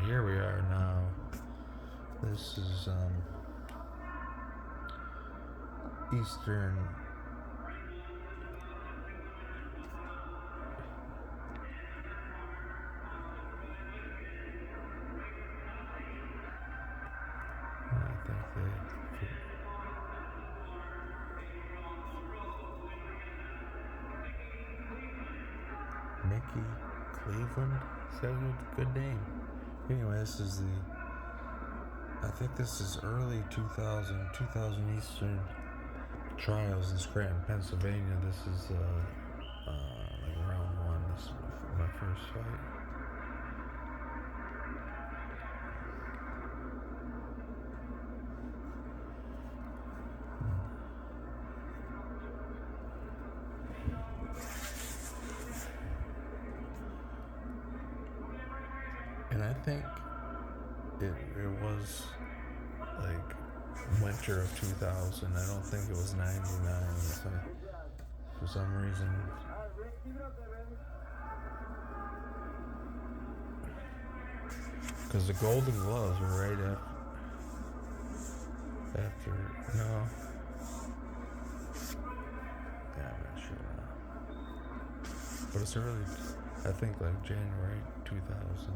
here we are now. This is Eastern. I think they. Mickey Cleveland? Is that a good name? Anyway, this is I think this is early 2000 Eastern Trials in Scranton, Pennsylvania. This is like round one. This is my first fight. And I think it was like winter of 2000. I don't think it was 99. So for some reason, because the Golden Gloves were right after no. Yeah, I'm not sure now. But it's early, I think like January 2000.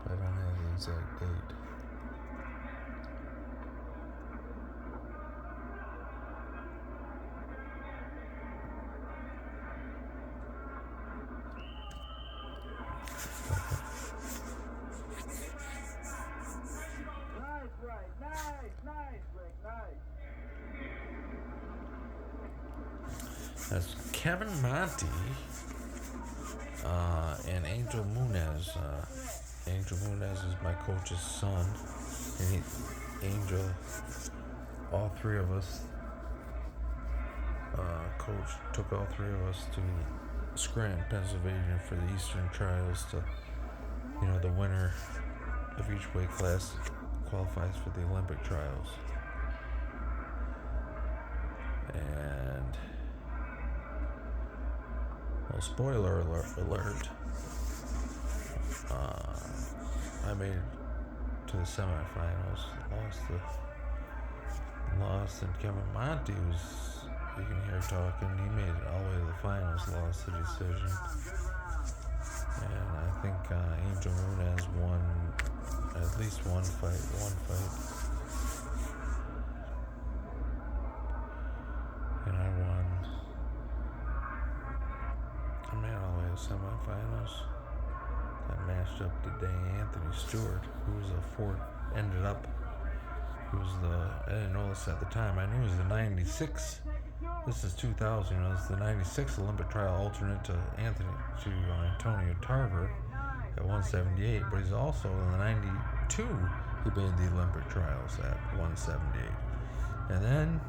I don't know the exact date. That's Kevin Monty and Angel Munez. Angel Munez is my coach's son, and Angel, all three of us, coach took all three of us to Scranton, Pennsylvania for the Eastern Trials. The winner of each weight class qualifies for the Olympic trials. And well, spoiler alert. I made it to the semifinals, lost, and Kevin Monty was, you can hear talking, he made it all the way to the finals, lost the decision. And I think Angel Munez won at least one fight. And I won. I made it all the way to the semifinals. I matched up today Anthony Stewart, who was I didn't know this at the time. I knew he was the 96. This is 2000. It was the 96 Olympic trial alternate to Antonio Tarver at 178, but he's also in the 92. He made the Olympic trials at 178. And then,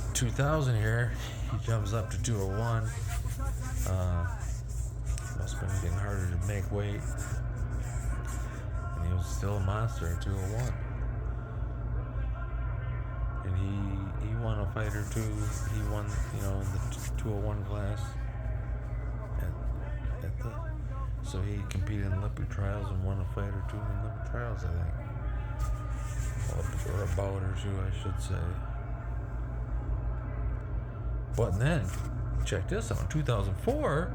in 2000 here, he jumps up to 201. Must have been getting harder to make weight. And he was still a monster at 201. And he won a fight or two. He won, the 201 class. So he competed in Olympic trials and won a fight or two in Olympic trials, I think. Or a bout or two, I should say. But then, check this out. In 2004,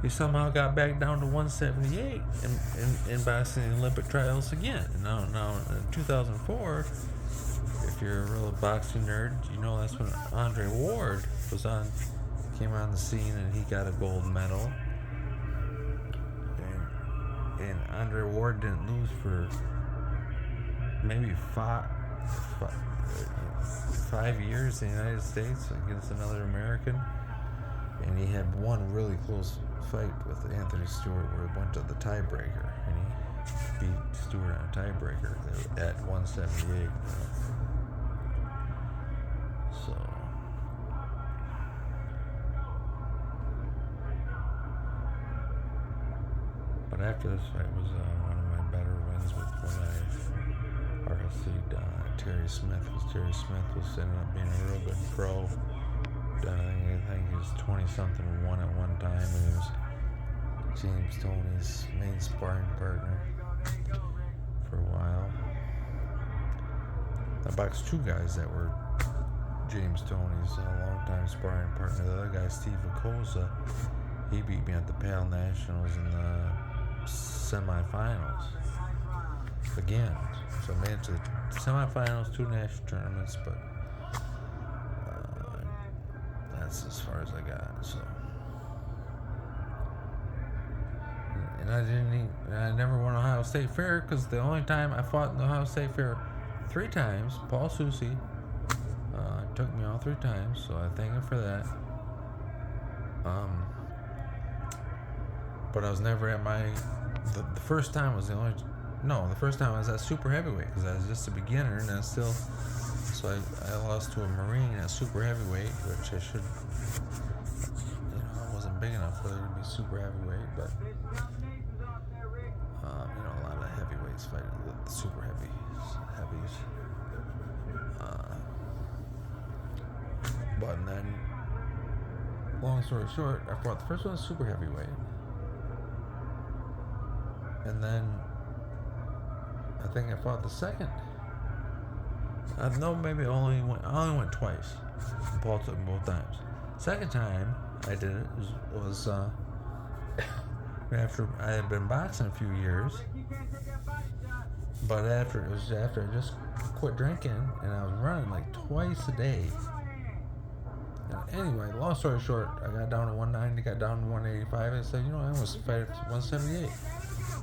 he somehow got back down to 178 in boxing Olympic trials again. And now in 2004, if you're a real boxing nerd, that's when Andre Ward came on the scene and he got a gold medal. And Andre Ward didn't lose for maybe five years in the United States against another American. And he had one really close fight with Anthony Stewart where he went to the tiebreaker. And he beat Stewart on a tiebreaker at 178. So... But after this fight was one of my better wins with when I RLC'd Terry Smith. Terry Smith was ended up being a real good pro. I think he was 20-something and won at one time, and he was James Toney's main sparring partner for a while. I boxed two guys that were James Toney's longtime sparring partner. The other guy, Steve Vacosa, he beat me at the Pale Nationals in the semifinals. Again, so I made it to the semifinals, two national tournaments, but that's as far as I got. So, and I never won Ohio State Fair because the only time I fought in the Ohio State Fair 3 times, Paul Soucy took me all 3 times, so I thank him for that. But I was never at the first time was the first time I was at super heavyweight because I was just a beginner and so I lost to a Marine at super heavyweight, which I should, I wasn't big enough for there to be super heavyweight, but, a lot of heavyweights fight the super heavies. But then, long story short, I fought the first one super heavyweight. And then I think I fought the second. Maybe I only went twice. Paul took me both times. Second time I did it was after I had been boxing a few years. But after I just quit drinking and I was running like twice a day. And anyway, long story short, I got down to 190, got down to 185. I said, I almost fight at 178.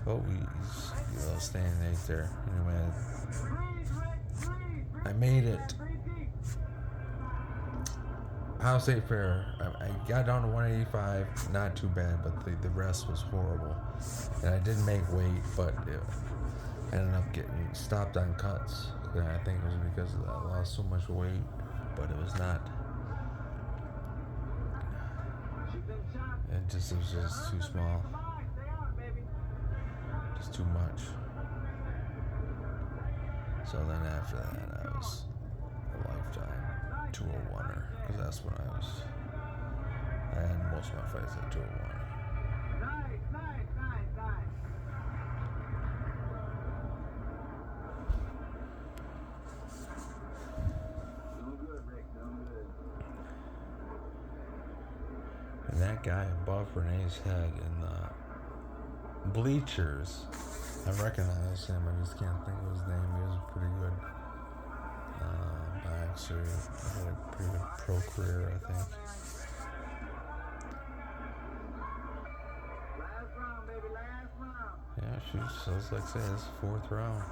Oh, he's standing right there. Anyway, I made it. Ohio State Fair, I got down to 185, not too bad, but the rest was horrible. And I didn't make weight, but I ended up getting stopped on cuts. And I think it was because I lost so much weight, but it was not. It was just too small. Just too much. So then after that, I was a lifetime 201er, because that's when I had most of my fights at 201. And that guy above Renee's head in the bleachers, I recognize him. I just can't think of his name. He was a pretty good boxer. Had a pretty good pro career, I think. Yeah, shoot. So it's like say it's 4th round.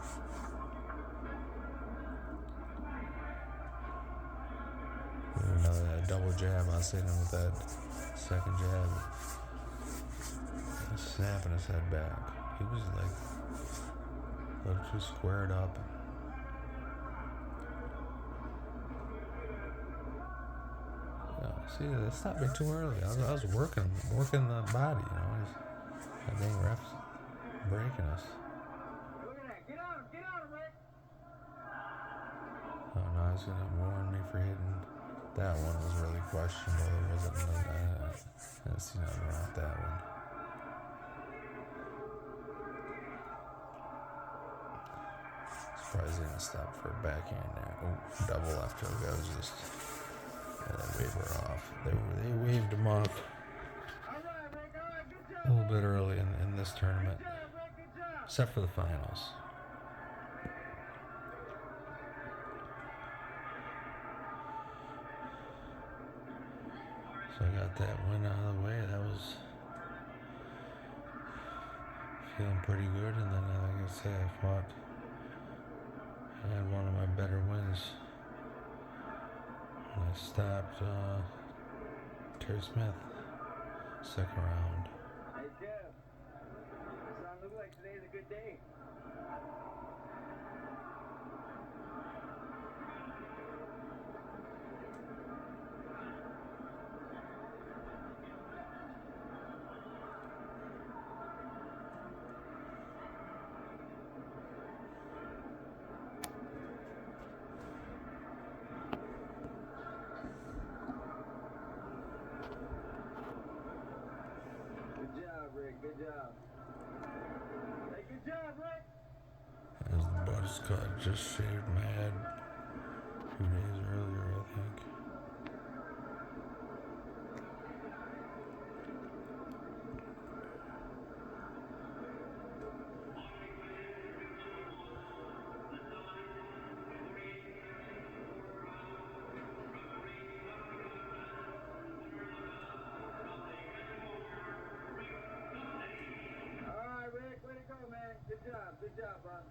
Another double jab. I was hitting him with that second jab, snapping his head back. He was like a little too squared up. See, that stopped me too early. I was working the body, That dang ref's breaking us. Oh no, I was gonna warn me for hitting. That one was really questionable. It wasn't. I didn't see nothing wrong with that one. Surprised they didn't stop for a backhand there. Oh, double left hook. That was just. They waved her off. They waved him off a little bit early in this tournament, except for the finals. So I got that win out of the way. That was feeling pretty good. And then, like I said, I had one of my better wins. And I stopped Terry Smith, second round. Hey, Jeff. Does it look like today's a good day? Good job, Rick. Good Good job. Hey, good job, Rick. As the bus got just shaved my head 2 days earlier, I think. All right, Rick, way to go, man. Good job, bud.